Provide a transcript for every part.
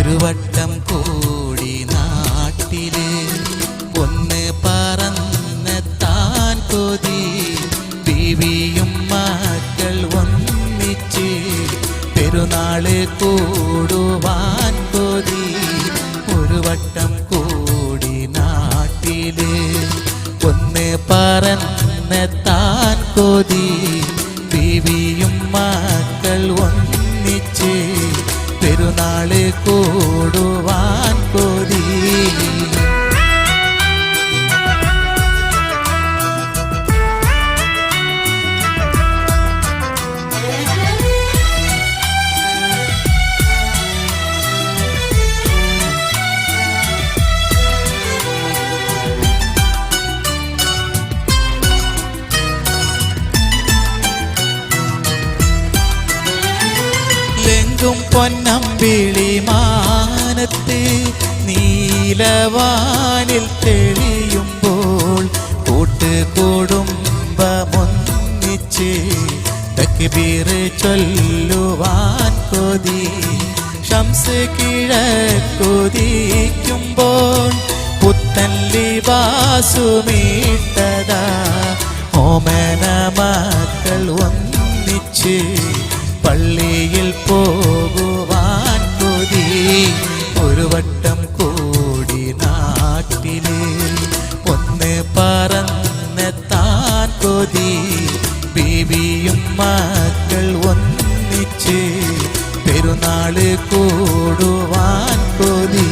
ഒരു വട്ടം കൂടി നാട്ടില് ഒന്ന് പറന്നെത്താൻ കൊതി ബീവിയും മക്കൾ ഒന്നിച്ച് പെരുന്നാള് കൂടുവാൻ കൊതി ഒരു വട്ടം കൂടി നാട്ടില് ഒന്ന് പറന്നെത്താൻ കൊതി ബീവിയും മക്കൾ ഒന്നിച്ച് പെരുന്നാള് കൂടുവാൻ കൊതി പൊന്നമ്പിളി മാനത്ത് നീലവാനിൽ തെളിയുമ്പോൾ കൂട്ടുകുടുംബമൊന്നിച്ച് തക്ബീർ ചൊല്ലുവാൻ കൊതി ശംസ് കിഴക്കൊതിക്കുമ്പോൾ പുത്തൻ ലിബാസുമീട്ടതാ ഓമന മക്കൾ ഒന്നിച്ച് പള്ളിയിൽ പോകുവാൻ കൊതി ഒരു വട്ടം കൂടി നാട്ടില് ഒന്ന് പറന്നെത്താൻ കൊതി ബീവിയും മക്കൾ ഒന്നിച്ച് പെരുന്നാള് കൂടുവാൻ കൊതി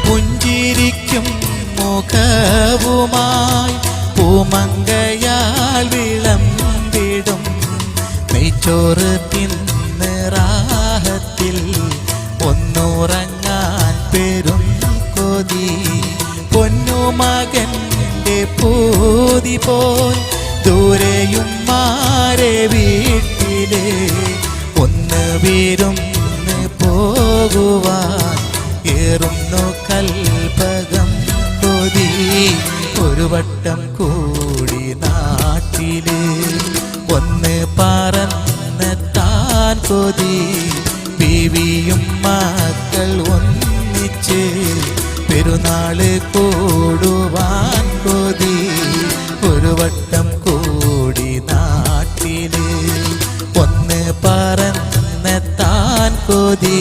പുഞ്ചിരിക്കും മുഖവുമായി പൂമങ്കയാൽ വിളമ്പിടും നെയ്ച്ചോറ് തിന്ന് റാഹത്തിൽ ഒന്നുറങ്ങാൻ പെരും കൊതി പൊന്നുമകൻ്റെ പൂതി പോൽ ദൂരെയും മാരെ വീട്ടിലെ ഒന്ന് വിരുന്ന് പോകുവാൻ ഏറുന്നു കൽപകം കൊതി ഒരു വട്ടം കൂടി നാട്ടില് ഒന്ന് പറന്നെത്താൻ കൊതി ബീവിയും മക്കൾ ഒന്നിച്ച് പെരുന്നാള് കൂടുവാൻ കൊതി ഒരു വട്ടം കൂടി നാട്ടില് ഒന്ന് പറന്നെത്താൻ കൊതി